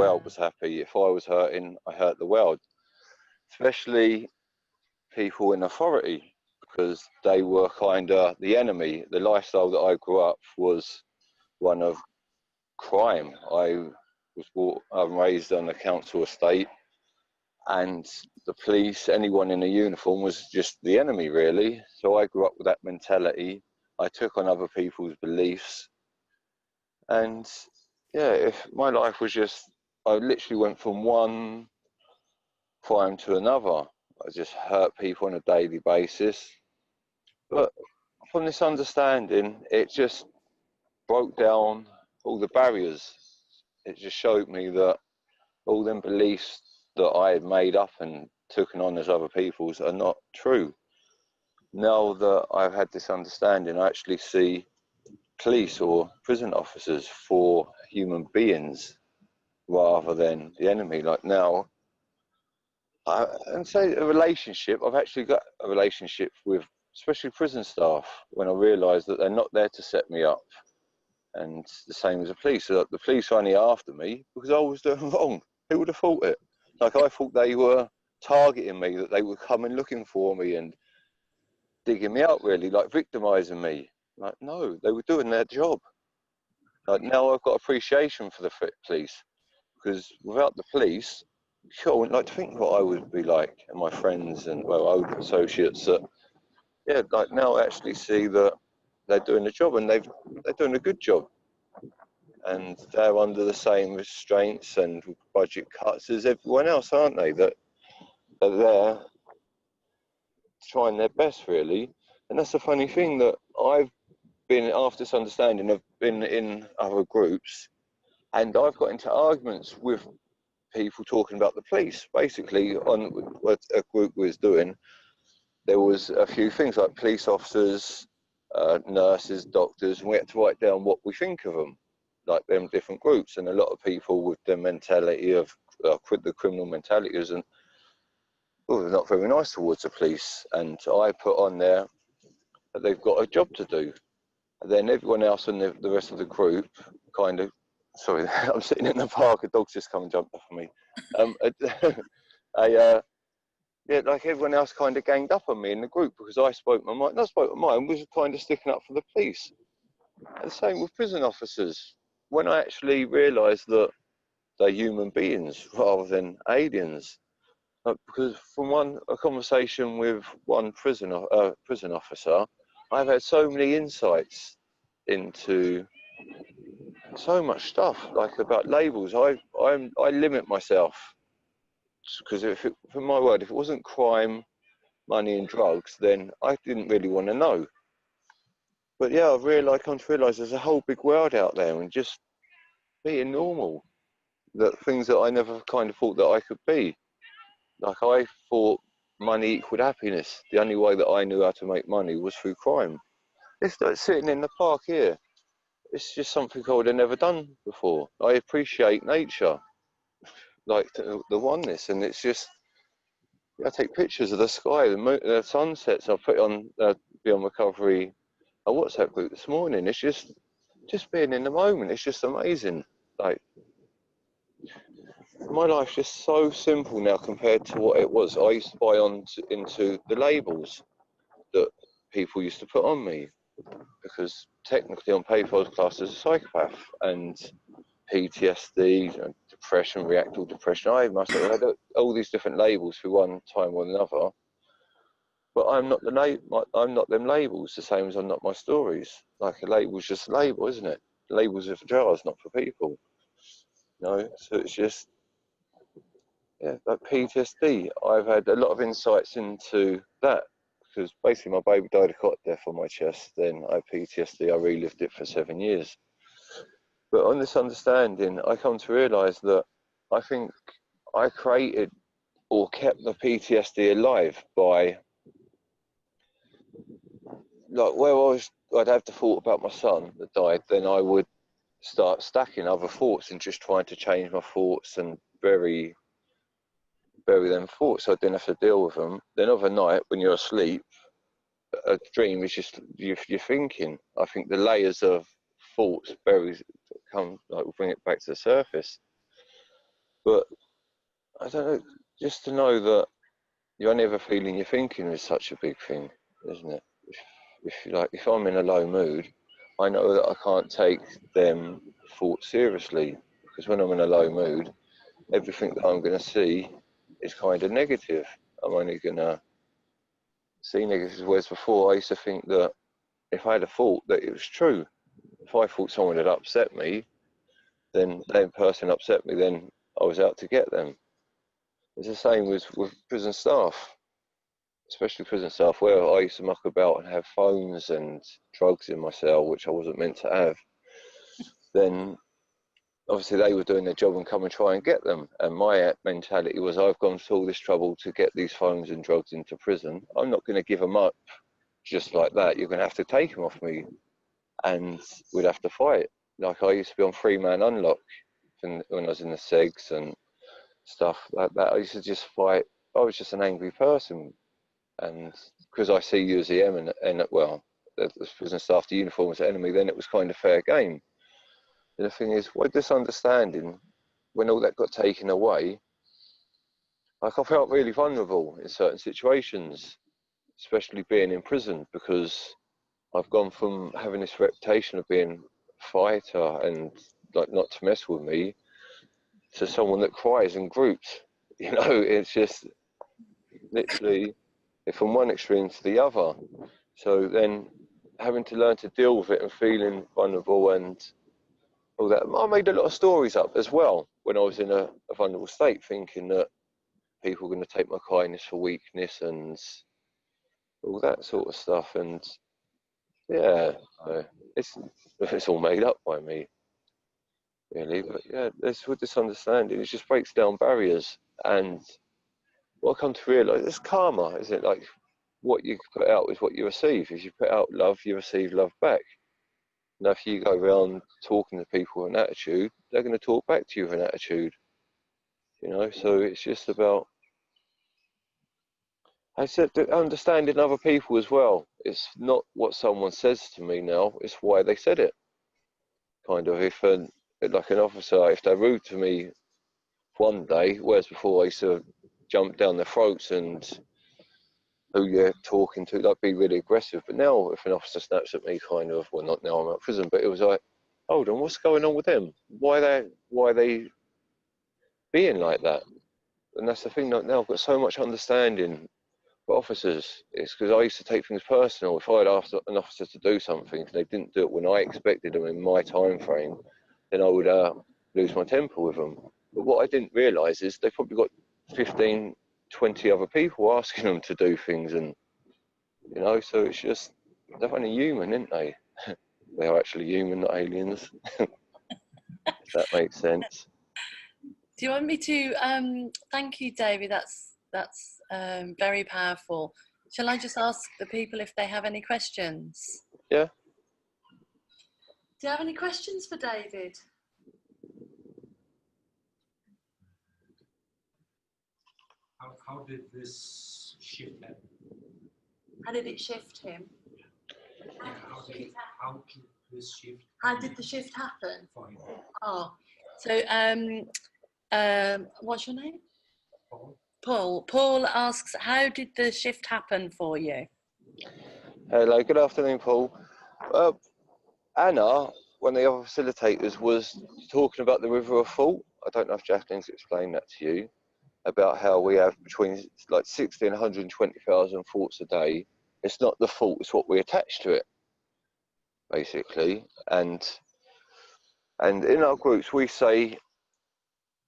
world was happy. If I was hurting, I hurt the world, especially people in authority, because they were kind of the enemy. The lifestyle that I grew up was one of crime. I was raised on a council estate, and the police, anyone in a uniform, was just the enemy, really. So I grew up with that mentality. I took on other people's beliefs, and yeah, if my life was just, I literally went from one crime to another. I just hurt people on a daily basis. But from this understanding, it just broke down all the barriers. It just showed me that all them beliefs that I had made up and taken on as other people's are not true. Now that I've had this understanding, I actually see police or prison officers for human beings rather than the enemy. Like now, and say a relationship, I've actually got a relationship with especially prison staff when I realise that they're not there to set me up. And the same as the police. So the police are only after me because I was doing wrong. Who would have thought it? Like, I thought they were targeting me, that they were coming looking for me and digging me out, really, like victimising me. Like, no, they were doing their job. Like, now I've got appreciation for the police, because without the police, sure, I wouldn't like to think what I would be like, and my friends and, well, old associates that, yeah, like now I actually see that they're doing the job, and they're doing a good job. And they're under the same restraints and budget cuts as everyone else, aren't they? That are there trying their best, really. And that's the funny thing, that I've been, after this understanding, I've been in other groups, and I've got into arguments with people talking about the police. Basically, on what a group was doing, there was a few things like police officers, nurses, doctors, and we had to write down what we think of them, like them different groups. And a lot of people with the mentality of the criminal mentality isn't, well, they're not very nice towards the police. And I put on there that they've got a job to do. And then everyone else in the rest of the group kind of, sorry, I'm sitting in the park, a dog's just come and jumped off of me. Yeah, like everyone else kind of ganged up on me in the group because I spoke my mind. Not spoke my mind, was kind of sticking up for the police. And the same with prison officers. When I actually realised that they're human beings rather than aliens, because from a conversation with one prison officer, I've had so many insights into so much stuff, like about labels. I limit myself, because from my word, if it wasn't crime, money and drugs, then I didn't really want to know. But yeah, I've come to realise there's a whole big world out there, and just being normal, that things that I never kind of thought that I could be. Like, I thought money equaled happiness. The only way that I knew how to make money was through crime. It's like sitting in the park here. It's just something I would have never done before. I appreciate nature, like the oneness, and it's just, I take pictures of the sky, the sunsets. I put it on Beyond Recovery, a WhatsApp group this morning. It's just being in the moment. It's just amazing. Like, my life's just so simple now compared to what it was. I used to buy into the labels that people used to put on me, because technically on paper I was classed as a psychopath, and PTSD, depression, reactive depression. I must have had all these different labels for one time or another. But I'm not I'm not them labels, the same as I'm not my stories. Like, a label's just a label, isn't it? Labels are for jars, not for people. So it's just, yeah, like PTSD. I've had a lot of insights into that, because basically my baby died of cot death on my chest. Then I had PTSD. I relived it for 7 years. But on this understanding, I come to realise that I think I created or kept the PTSD alive by, like, where I'd have the thought about my son that died, then I would start stacking other thoughts and just trying to change my thoughts and bury them thoughts so I didn't have to deal with them. Then overnight, when you're asleep, a dream is just you're thinking. I think the layers of thoughts will bring it back to the surface. But I don't know, just to know that you're only ever feeling your thinking is such a big thing, isn't it? If I'm in a low mood, I know that I can't take them thoughts seriously, because when I'm in a low mood, everything that I'm going to see is kind of negative. I'm only going to see negative. Whereas before, I used to think that if I had a thought, that it was true. If I thought someone had upset me, then that person upset me, then I was out to get them. It's the same with prison staff, especially prison staff, where I used to muck about and have phones and drugs in my cell, which I wasn't meant to have. Then obviously they were doing their job and come and try and get them. And my mentality was, I've gone through all this trouble to get these phones and drugs into prison. I'm not going to give them up just like that. You're going to have to take them off me, and we'd have to fight. Like I used to be on 3-man unlock when I was in the SEGs and stuff like that. I used to just fight. I was just an angry person, and because I see you as the and well, the prison staff, the uniform as the enemy, then it was kind of fair game. And the thing is, with this understanding, when all that got taken away, like I felt really vulnerable in certain situations, especially being in prison, because I've gone from having this reputation of being a fighter and like not to mess with me, to someone that cries in groups. You know, it's just literally from one extreme to the other. So then having to learn to deal with it and feeling vulnerable and all that. I made a lot of stories up as well when I was in a vulnerable state, thinking that people were going to take my kindness for weakness and all that sort of stuff. And yeah, it's all made up by me, really. But yeah, it's with this understanding, it just breaks down barriers. And what I come to realise, it's karma, isn't it? Like what you put out is what you receive. If you put out love, you receive love back. Now, if you go around talking to people with an attitude, they're going to talk back to you with an attitude. You know, so it's just about, I said, understanding other people as well. It's not what someone says to me now, it's why they said it. Kind of, like an officer, if they're rude to me one day, whereas before I used to jump down their throats and who you're talking to, like be really aggressive. But now, if an officer snaps at me, kind of, well, not now I'm out of prison, but it was like, hold on, what's going on with them? Why are they being like that? And that's the thing. Now I've got so much understanding for officers. It's because I used to take things personal. If I had asked an officer to do something and they didn't do it when I expected them in my time frame, then I would lose my temper with them. But what I didn't realise is they've probably got 15, 20 other people asking them to do things, and you know, so it's just, they're only human, aren't they? They are actually human, not aliens. If that makes sense. Do you want me to thank you, David? That's very powerful. Shall I just ask the people if they have any questions? Yeah. Do you have any questions for David? How did this shift happen? How did it shift him? Yeah, how did this shift? How did the shift happen? For him? Oh, so what's your name? Paul. Paul. Paul asks, how did the shift happen for you? Hello, good afternoon, Paul. Anna, one of the other facilitators, was talking about the river of thought. I don't know if Jacqueline's explained that to you, about how we have between like 60 and 120,000 thoughts a day. It's not the thought, it's what we attach to it, basically. And in our groups, we say,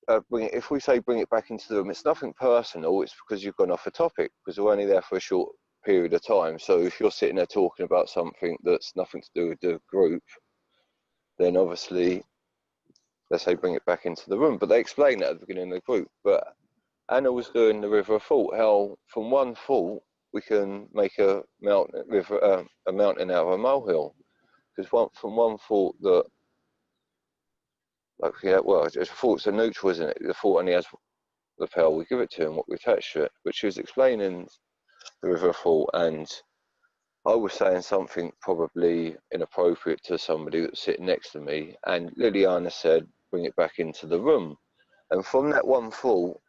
if we say bring it back into the room, it's nothing personal, it's because you've gone off a topic, because we're only there for a short period of time. So if you're sitting there talking about something that's nothing to do with the group, then obviously, let's say bring it back into the room. But they explain that at the beginning of the group. But Anna was doing the river of thought, how from one thought we can make a mountain out of a molehill. Because from one thought that, like, yeah, well, it's thoughts are neutral, isn't it? The thought only has the power we give it to and what we attach to it. But she was explaining the river of thought, and I was saying something probably inappropriate to somebody that was sitting next to me, and Liliana said, bring it back into the room. And from that one thought,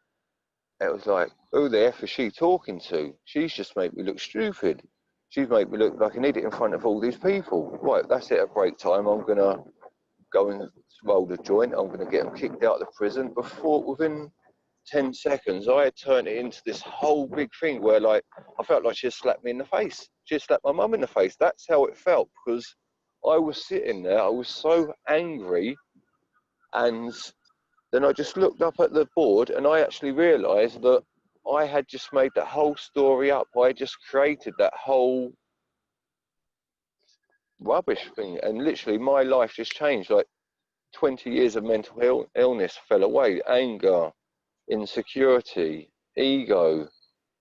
it was like, who the F is she talking to? She's just made me look stupid. She's made me look like an idiot in front of all these people. Right, that's it, at break time. I'm going to go and roll the joint. I'm going to get them kicked out of the prison. Within 10 seconds, I had turned it into this whole big thing where, like, I felt like she had slapped me in the face. She had slapped my mum in the face. That's how it felt, because I was sitting there. I was so angry. And then I just looked up at the board and I actually realised that I had just made that whole story up. I just created that whole rubbish thing, and literally my life just changed. Like 20 years of mental illness fell away. Anger, insecurity, ego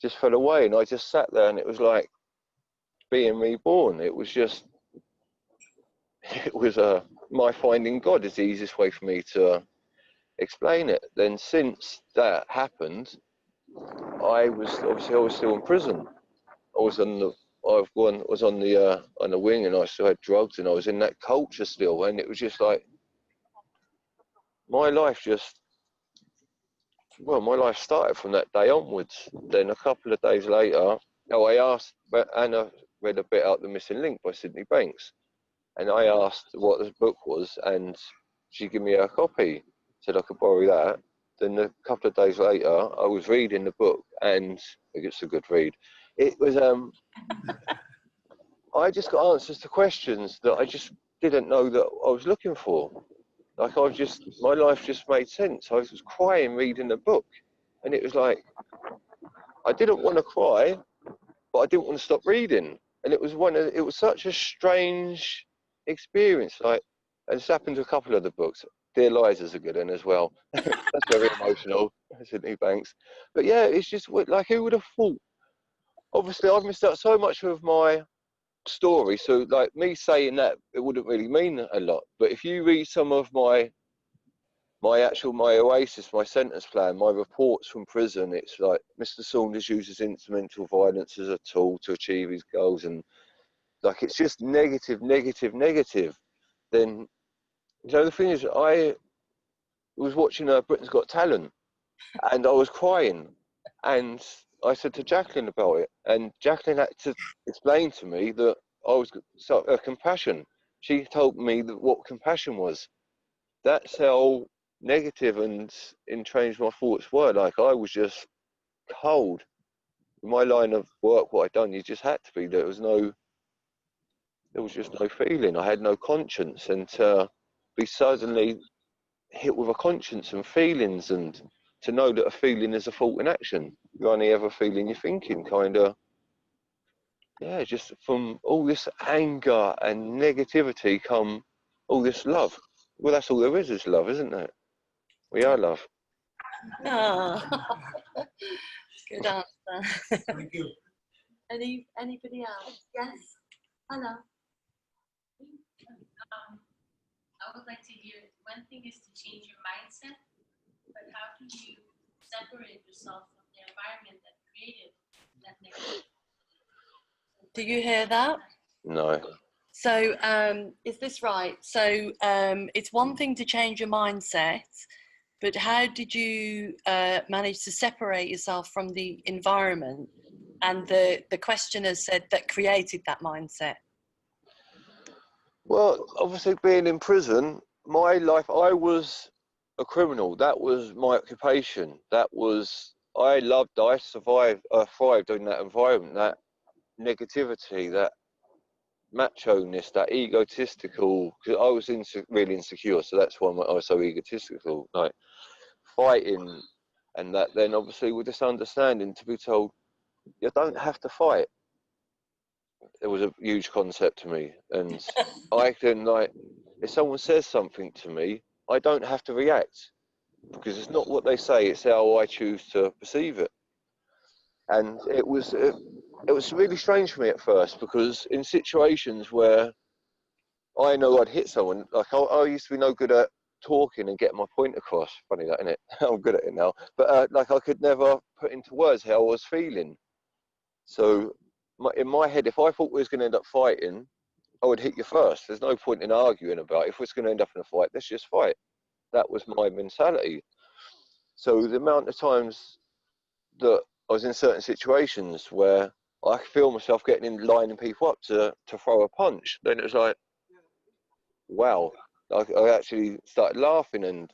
just fell away, and I just sat there, and it was like being reborn. It was my finding God is the easiest way for me to explain it. Then since that happened, I was still in prison. I was on the wing, and I still had drugs, and I was in that culture still, and it was just like my life started from that day onwards. Then a couple of days later, I asked Anna, read a bit out The Missing Link by Sydney Banks, and I asked what the book was, and she gave me a copy, said I could borrow that. Then a couple of days later, I was reading the book, and it's a good read. It was I just got answers to questions that I just didn't know that I was looking for. Like my life just made sense. I was crying reading the book, and it was like, I didn't want to cry, but I didn't want to stop reading. And it was such a strange experience. Like, and it's happened to a couple of the books. Dear Liza's a good one as well. That's very emotional, Sydney Banks. But yeah, it's just like, who would have thought? Obviously, I've missed out so much of my story, so like me saying that, it wouldn't really mean a lot. But if you read some of my oasis, my sentence plan, my reports from prison, it's like Mr. Saunders uses instrumental violence as a tool to achieve his goals, and like it's just negative. Then, the thing is, I was watching Britain's Got Talent, and I was crying, and I said to Jacqueline about it, and Jacqueline had to explain to me that I was compassion. She told me that what compassion was. That's how negative and entrenched my thoughts were. Like, I was just cold. In my line of work, what I'd done, you just had to be. There was just no feeling. I had no conscience, and to be suddenly hit with a conscience and feelings, and to know that a feeling is a thought in action. You're only ever feeling you're thinking, kind of. Yeah, just from all this anger and negativity come all this love. Well, that's all there is love, isn't it? We are love. Oh, good answer. Thank you. Anybody else? Yes. Hello. I would like to hear, one thing is to change your mindset, but how do you separate yourself from the environment that created that negativity? Do you hear that? No. So, is this right? So, it's one thing to change your mindset, but how did you manage to separate yourself from the environment and the questioner said that created that mindset? Well, obviously, being in prison, my life, I was a criminal. That was my occupation. I thrived in that environment, that negativity, that macho-ness, that egotistical, because I was really insecure, so that's why I was so egotistical, like fighting, and that then obviously with this understanding to be told, you don't have to fight. It was a huge concept to me, and I can, like, if someone says something to me, I don't have to react, because it's not what they say, it's how I choose to perceive it. And it was really strange for me at first, because in situations where I know I'd hit someone, like I used to be no good at talking and getting my point across. Funny that, isn't it? I'm good at it now. But like I could never put into words how I was feeling. So in my head, if I thought we was going to end up fighting, I would hit you first. There's no point in arguing about it. If we're going to end up in a fight, let's just fight. That was my mentality. So the amount of times that I was in certain situations where I could feel myself getting in, lining people up to throw a punch, then it was like, wow. I actually started laughing, and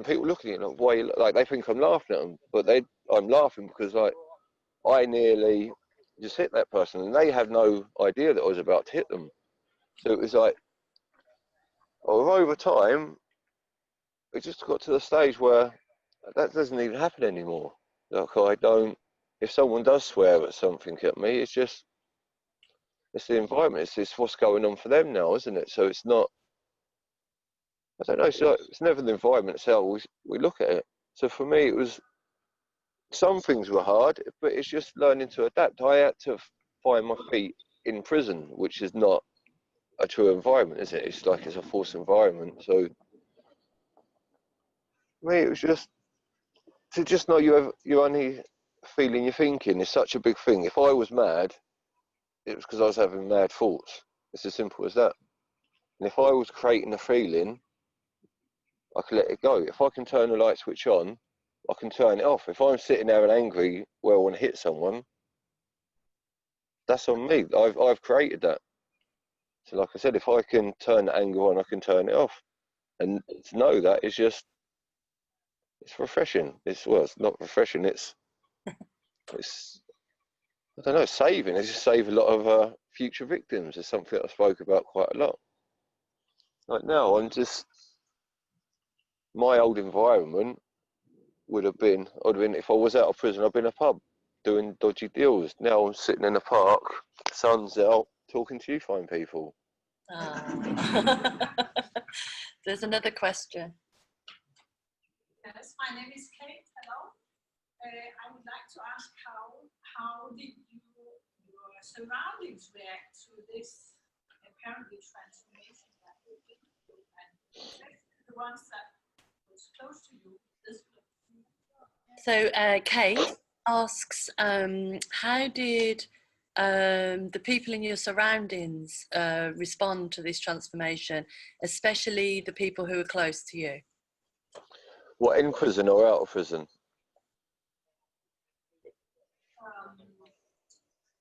people looking at me like, why you, like, they think I'm laughing at them, but I'm laughing because like I nearly just hit that person, and they had no idea that I was about to hit them. So it was like, over time, it just got to the stage where that doesn't even happen anymore. Like, I don't, if someone does swear at something at me, it's the environment, it's what's going on for them now, isn't it? So it's not, I don't know, it's never the environment itself, we look at it. So for me, it was, some things were hard, but it's just learning to adapt. I had to find my feet in prison, which is not a true environment, is it? It's like it's a forced environment. So for me, it was just to just know you're only feeling you're thinking is such a big thing. If I was mad, it was because I was having mad thoughts. It's as simple as that. And if I was creating a feeling, I can let it go. If I can turn the light switch on, I can turn it off. If I'm sitting there and angry where I want to hit someone, that's on me. I've created that. So like I said, if I can turn the anger on, I can turn it off. And to know that is just, it's refreshing. It's not refreshing. It's I don't know, saving. It's just save a lot of future victims. It's something that I spoke about quite a lot. Like now, my old environment would have been, if I was out of prison, I'd been in a pub doing dodgy deals. Now I'm sitting in a park, sun's out, talking to you fine people. There's another question. Yes, my name is Kate. Hello. I would like to ask how did your surroundings react to this apparently transformation that you did, and the ones that was close to you? So Kate asks, how did the people in your surroundings respond to this transformation, especially the people who are close to you? What, in prison or out of prison?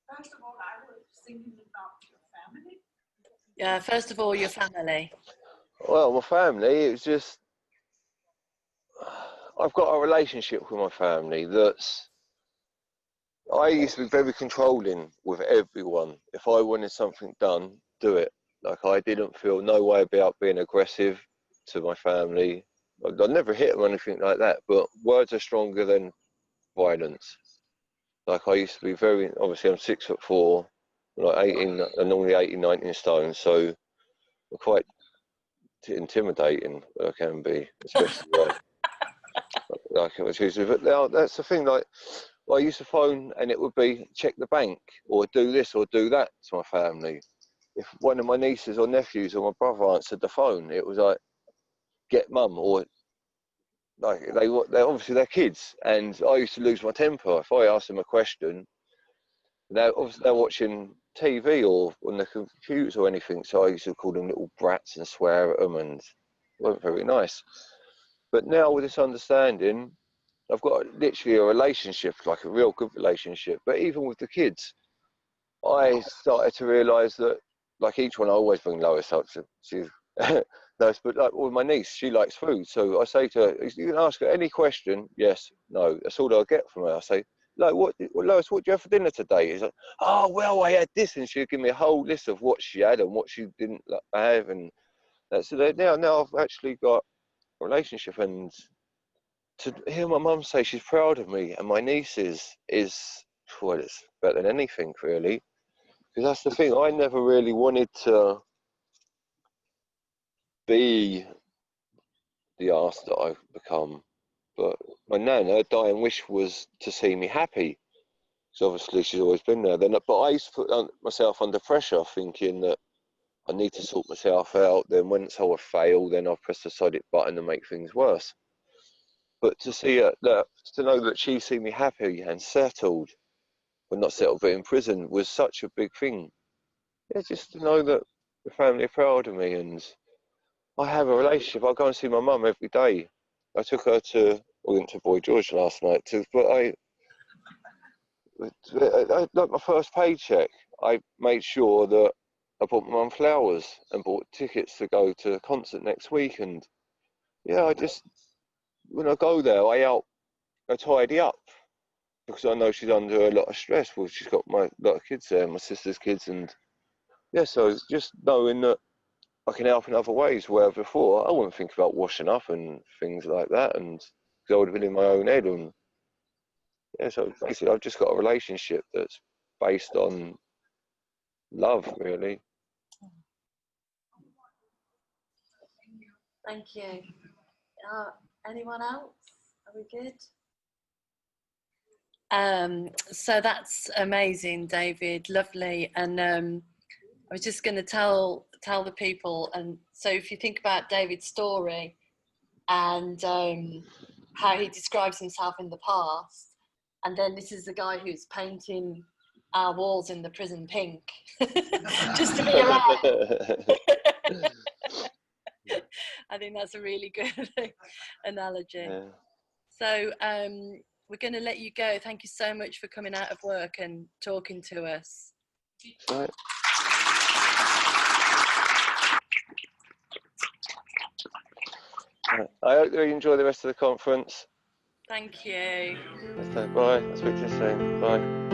First of all, I was thinking about your family. Yeah, first of all, your family. Well, my family, it was just, I've got a relationship with my family that's, I used to be very controlling with everyone. If I wanted something done, do it. Like, I didn't feel no way about being aggressive to my family. I never hit them or anything like that, but words are stronger than violence. Like, I used to be very, obviously I'm 6'4", like 18, normally 18, 19 stone, so I'm quite intimidating, I can be, especially like it was usually. But now that's the thing, like, I used to phone and it would be check the bank or do this or do that to my family. If one of my nieces or nephews or my brother answered the phone, it was like, get mum, or like they're obviously they're kids, and I used to lose my temper if I asked them a question. Obviously they're watching TV or on the computers or anything, so I used to call them little brats and swear at them, and it wasn't very nice. But now with this understanding, I've got literally a relationship, like a real good relationship. But even with the kids, I started to realise that, like, each one I always bring Lois up. She's nice, but like with my niece, she likes food. So I say to her, you can ask her any question, yes, no. That's all I get from her. I say, Lois, what do you have for dinner today? She's like, oh, well, I had this. And she'll give me a whole list of what she had and what she didn't have. And that's so now I've actually got a relationship, and to hear my mum say she's proud of me and my nieces is, well, it's better than anything, really. Because that's the thing, I never really wanted to be the arse that I've become. But my nan, her dying wish was to see me happy. So obviously she's always been there. But I used to put myself under pressure, thinking that I need to sort myself out. Then once I fail, then I'll press the side button and make things worse. But to see her, to know that she see me happy and settled, well, not settled, but in prison, was such a big thing. Yeah, just to know that the family are proud of me, and I have a relationship. I go and see my mum every day. I took her to went to Boy George last night too, but I like my first paycheck, I made sure that I bought my mum flowers and bought tickets to go to a concert next week. And yeah, I just, when I go there, I tidy up because I know she's under a lot of stress. Well, she's got my lot of kids there, my sister's kids, and yeah, so just knowing that I can help in other ways, where before I wouldn't think about washing up and things like that, and I would have been in my own head. And yeah, so basically I've just got a relationship that's based on love, really. Thank you. Anyone else? Are we good? So that's amazing, David. Lovely. And I was just going to tell the people. And so, if you think about David's story and how he describes himself in the past, and then this is the guy who's painting our walls in the prison pink, just to be alive. I think that's a really good analogy. Yeah. So we're going to let you go. Thank you so much for coming out of work and talking to us. Right. I hope you enjoy the rest of the conference. Thank you. Bye. I'll speak to you soon. Bye.